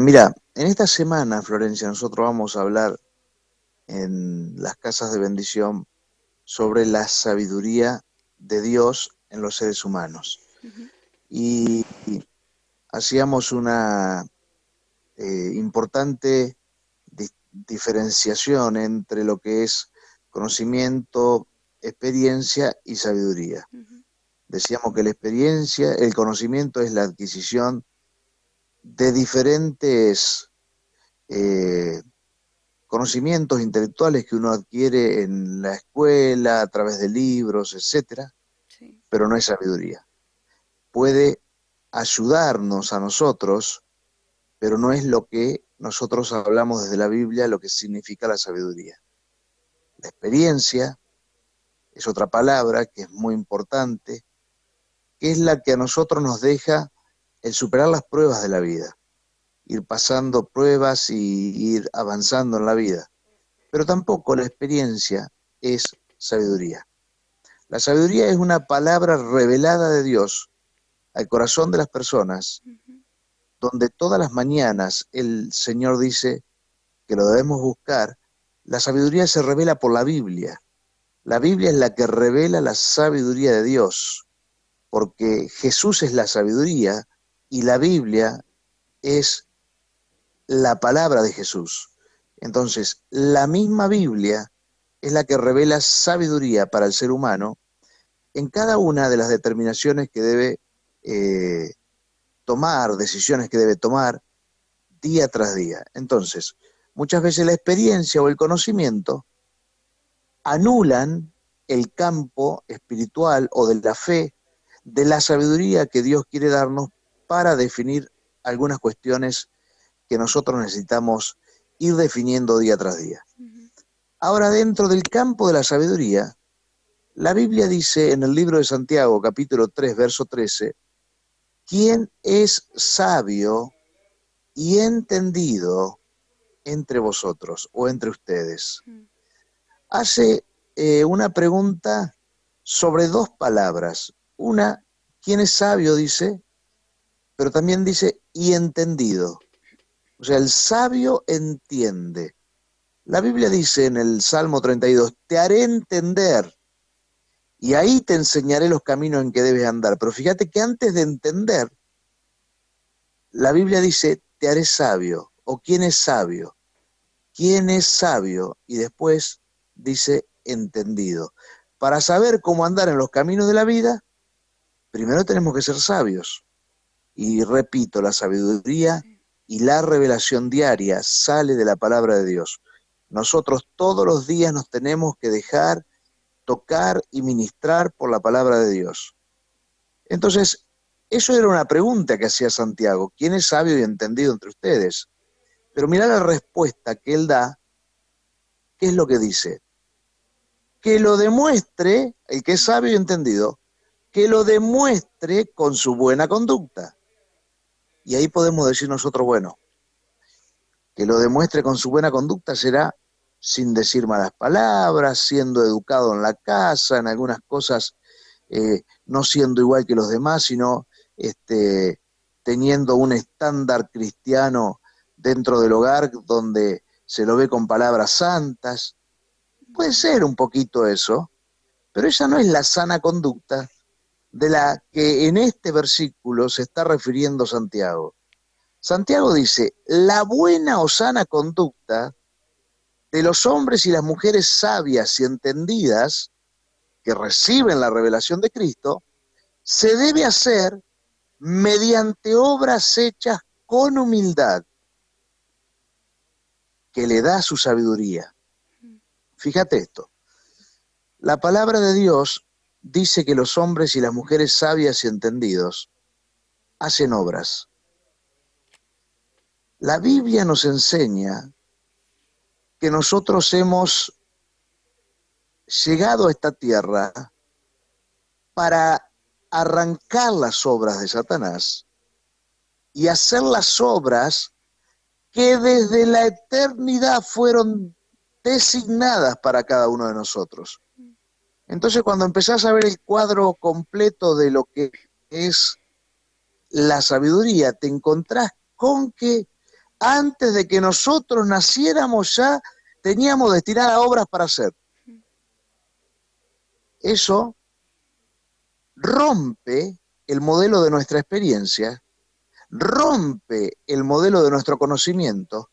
Mira, en esta semana, Florencia, nosotros vamos a hablar en las casas de bendición sobre la sabiduría de Dios en los seres humanos. Ujú. Y hacíamos una importante diferenciación entre lo que es conocimiento, experiencia y sabiduría. Ujú. Decíamos que la experiencia, el conocimiento es la adquisición de diferentes eh, conocimientos intelectuales que uno adquiere en la escuela, a través de libros, etcétera, Sí. pero no es sabiduría. Puede ayudarnos a nosotros, pero no es lo que nosotros hablamos desde la Biblia, lo que significa la sabiduría. La experiencia es otra palabra que es muy importante, que es la que a nosotros nos deja el superar las pruebas de la vida, ir pasando pruebas y ir avanzando en la vida. Pero tampoco la experiencia es sabiduría. La sabiduría es una palabra revelada de Dios al corazón de las personas, Ujú. donde todas las mañanas el Señor dice que lo debemos buscar. La sabiduría se revela por la Biblia. La Biblia es la que revela la sabiduría de Dios, porque Jesús es la sabiduría y la Biblia es la palabra de Jesús. Entonces, la misma Biblia es la que revela sabiduría para el ser humano en cada una de las determinaciones que debe eh, tomar, decisiones que debe tomar día tras día. Entonces, muchas veces la experiencia o el conocimiento anulan el campo espiritual o de la fe, de la sabiduría que Dios quiere darnos para definir algunas cuestiones que nosotros necesitamos ir definiendo día tras día. Ujú. Ahora, dentro del campo de la sabiduría, la Biblia dice en el libro de Santiago, capítulo 3, verso 13, ¿quién es sabio y entendido entre vosotros o entre ustedes? Mm. Hace una pregunta sobre dos palabras. Una, ¿quién es sabio? Dice, pero también dice, y entendido. O sea, el sabio entiende. La Biblia dice en el Salmo 32, te haré entender y ahí te enseñaré los caminos en que debes andar. Pero fíjate que antes de entender, la Biblia dice, te haré sabio, o quién es sabio. ¿Quién es sabio? Y después dice, entendido. Para saber cómo andar en los caminos de la vida, primero tenemos que ser sabios. Y repito, la sabiduría Sí. y la revelación diaria sale de la palabra de Dios. Nosotros todos los días nos tenemos que dejar tocar y ministrar por la palabra de Dios. Entonces, eso era una pregunta que hacía Santiago. ¿Quién es sabio y entendido entre ustedes? Pero mirá la respuesta que él da. ¿Qué es lo que dice? Que lo demuestre, el que es sabio y entendido, que lo demuestre con su buena conducta. Y ahí podemos decir nosotros, bueno, que lo demuestre con su buena conducta será sin decir malas palabras, siendo educado en la casa, en algunas cosas no siendo igual que los demás, sino teniendo un estándar cristiano dentro del hogar donde se lo ve con palabras santas. Puede Ujú. ser un poquito eso, pero esa no es la sana conducta de la que en este versículo se está refiriendo Santiago. Santiago dice, la buena o sana conducta de los hombres y las mujeres sabias y entendidas que reciben la revelación de Cristo se debe hacer mediante obras hechas con humildad que le da su sabiduría. Mm. Fíjate esto, la palabra de Dios dice que los hombres y las mujeres sabias y entendidos hacen obras. La Biblia nos enseña que nosotros hemos llegado a esta tierra para arrancar las obras de Satanás y hacer las obras que desde la eternidad fueron designadas para cada uno de nosotros. Mm. Entonces, cuando empezás a ver el cuadro completo de lo que es la sabiduría, te encontrás con que Antes de que nosotros naciéramos ya teníamos destinadas obras para hacer. Eso rompe el modelo de nuestra experiencia, rompe el modelo de nuestro conocimiento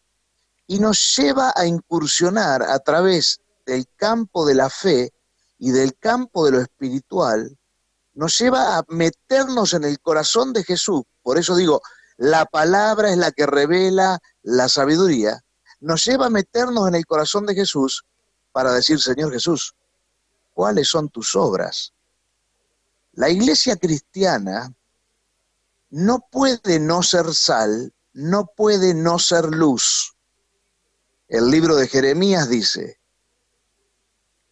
y nos lleva a incursionar a través del campo de la fe y del campo de lo espiritual, nos lleva a meternos en el corazón de Jesús. Por eso digo, la palabra es la que revela la sabiduría. Nos lleva a meternos en el corazón de Jesús para decir, Señor Jesús, ¿cuáles son tus obras? La iglesia cristiana no puede no ser sal, no puede no ser luz. El libro de Jeremías dice,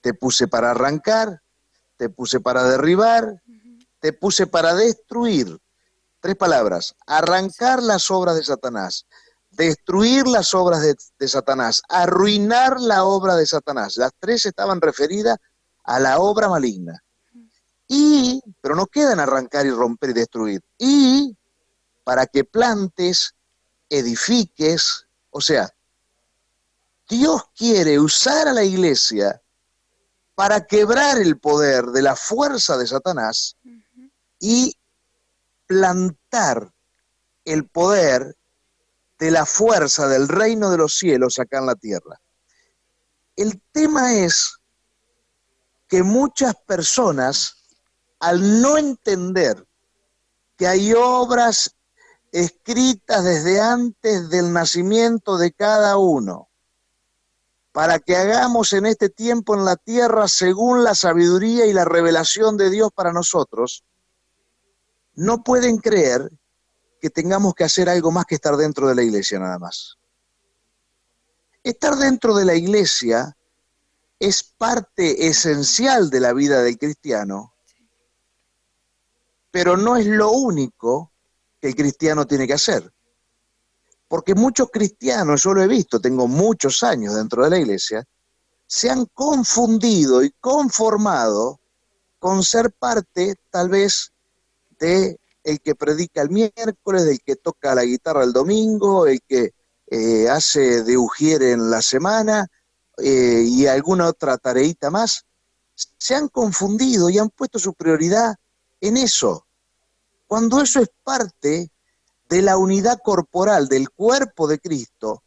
te puse para arrancar, te puse para derribar, te puse para destruir. 3 palabras, arrancar las obras de Satanás, destruir las obras de Satanás, arruinar la obra de Satanás. Las 3 estaban referidas a la obra maligna. Pero no queda en arrancar y romper y destruir. Y para que plantes, edifiques, o sea, Dios quiere usar a la iglesia para quebrar el poder de la fuerza de Satanás y plantar el poder de la fuerza del reino de los cielos acá en la tierra. El tema es que muchas personas, al no entender que hay obras escritas desde antes del nacimiento de cada uno, para que hagamos en este tiempo en la tierra según la sabiduría y la revelación de Dios para nosotros, no pueden creer que tengamos que hacer algo más que estar dentro de la iglesia nada más. Estar dentro de la iglesia es parte esencial de la vida del cristiano, pero no es lo único que el cristiano tiene que hacer. Porque muchos cristianos, yo lo he visto, tengo muchos años dentro de la iglesia, se han confundido y conformado con ser parte, tal vez, de el que predica el miércoles, del que toca la guitarra el domingo, el que hace de ujier en la semana y alguna otra tareita más. Se han confundido y han puesto su prioridad en eso, cuando eso es parte de la unidad corporal del cuerpo de Cristo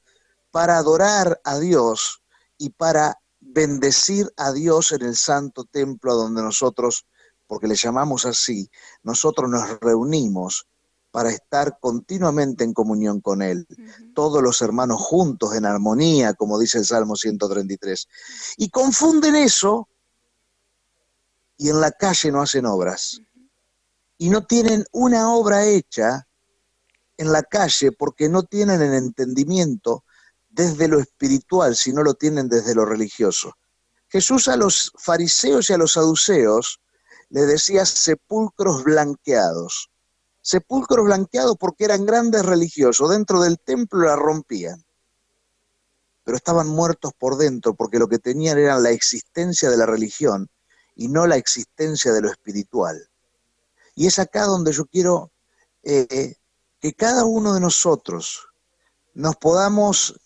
para adorar a Dios y para bendecir a Dios en el santo templo a donde nosotros, porque le llamamos así, nosotros nos reunimos para estar continuamente en comunión con Él. Todos los hermanos juntos en armonía, como dice el Salmo 133. Y confunden eso y en la calle no hacen obras. Y no tienen una obra hecha en la calle porque no tienen el entendimiento desde lo espiritual, sino lo tienen desde lo religioso. Jesús a los fariseos y a los saduceos le decía sepulcros blanqueados. Sepulcros blanqueados porque eran grandes religiosos, dentro del templo la rompían, pero estaban muertos por dentro porque lo que tenían era la existencia de la religión y no la existencia de lo espiritual. Y es acá donde yo quiero que cada uno de nosotros nos podamos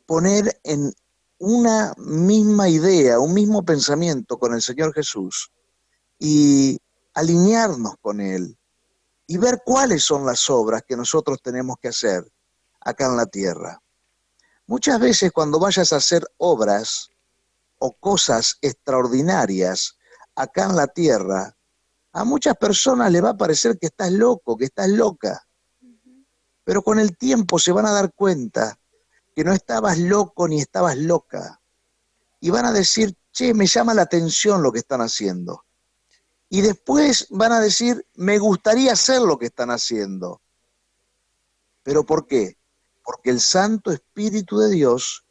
poner en una misma idea, un mismo pensamiento con el Señor Jesús y alinearnos con Él y ver cuáles son las obras que nosotros tenemos que hacer acá en la tierra. Muchas veces cuando vayas a hacer obras o cosas extraordinarias acá en la tierra, a muchas personas les va a parecer que estás loco, que estás loca. Pero con el tiempo se van a dar cuenta que no estabas loco ni estabas loca. Y van a decir, che, me llama la atención lo que están haciendo. Y después van a decir, me gustaría hacer lo que están haciendo. ¿Pero por qué? Porque el Santo Espíritu de Dios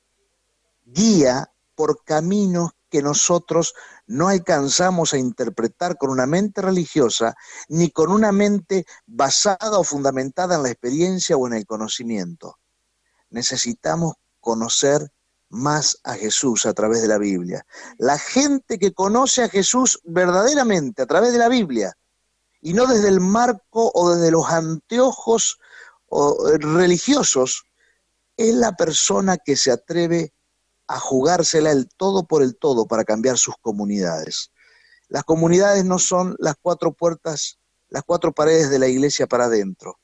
guía por caminos que nosotros no alcanzamos a interpretar con una mente religiosa, ni con una mente basada o fundamentada en la experiencia o en el conocimiento. Necesitamos conocer más a Jesús a través de la Biblia. La gente que conoce a Jesús verdaderamente a través de la Biblia, y no desde el marco o desde los anteojos o religiosos, es la persona que se atreve a jugársela el todo por el todo para cambiar sus comunidades. Las comunidades no son las cuatro puertas, las cuatro paredes de la iglesia para adentro.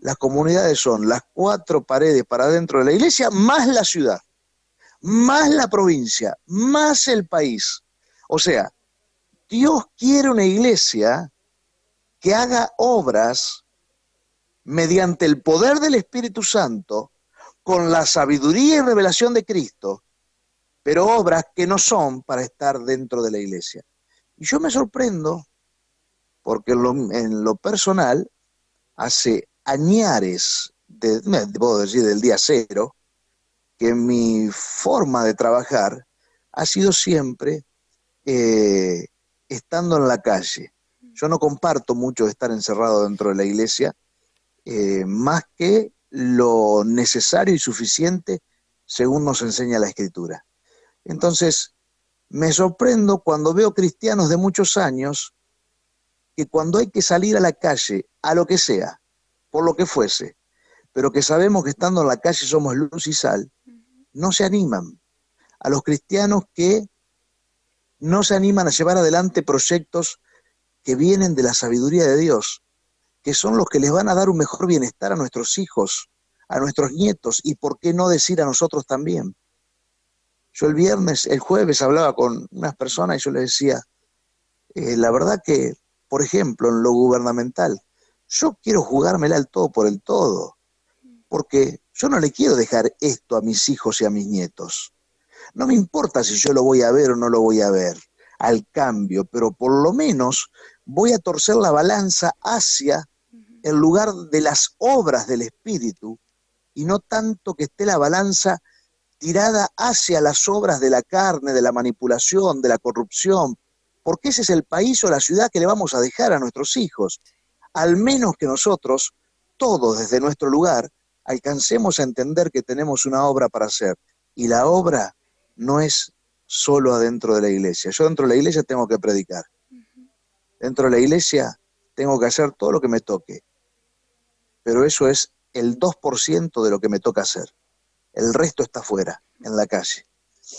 Las comunidades son las cuatro paredes para adentro de la iglesia, más la ciudad, más la provincia, más el país. O sea, Dios quiere una iglesia que haga obras mediante el poder del Espíritu Santo, con la sabiduría y revelación de Cristo, pero obras que no son para estar dentro de la iglesia. Y yo me sorprendo, porque en lo personal, hace añares, puedo decir del día cero, que mi forma de trabajar ha sido siempre estando en la calle. Yo no comparto mucho de estar encerrado dentro de la iglesia, más que lo necesario y suficiente según nos enseña la Escritura. Entonces, me sorprendo cuando veo cristianos de muchos años que cuando hay que salir a la calle, a lo que sea, por lo que fuese, pero que sabemos que estando en la calle somos luz y sal, no se animan. A los cristianos que no se animan a llevar adelante proyectos que vienen de la sabiduría de Dios, que son los que les van a dar un mejor bienestar a nuestros hijos, a nuestros nietos, y por qué no decir a nosotros también. Yo el jueves hablaba con unas personas y yo les decía, la verdad que, por ejemplo, en lo gubernamental, yo quiero jugármela al todo por el todo, porque yo no le quiero dejar esto a mis hijos y a mis nietos. No me importa si yo lo voy a ver o no lo voy a ver, al cambio, pero por lo menos voy a torcer la balanza hacia el lugar de las obras del Espíritu, y no tanto que esté la balanza tirada hacia las obras de la carne, de la manipulación, de la corrupción, porque ese es el país o la ciudad que le vamos a dejar a nuestros hijos. Al menos que nosotros, todos desde nuestro lugar, alcancemos a entender que tenemos una obra para hacer, y la obra no es solo adentro de la iglesia. Yo dentro de la iglesia tengo que predicar. Dentro de la iglesia tengo que hacer todo lo que me toque, pero eso es el 2% de lo que me toca hacer. El resto está afuera, en la calle.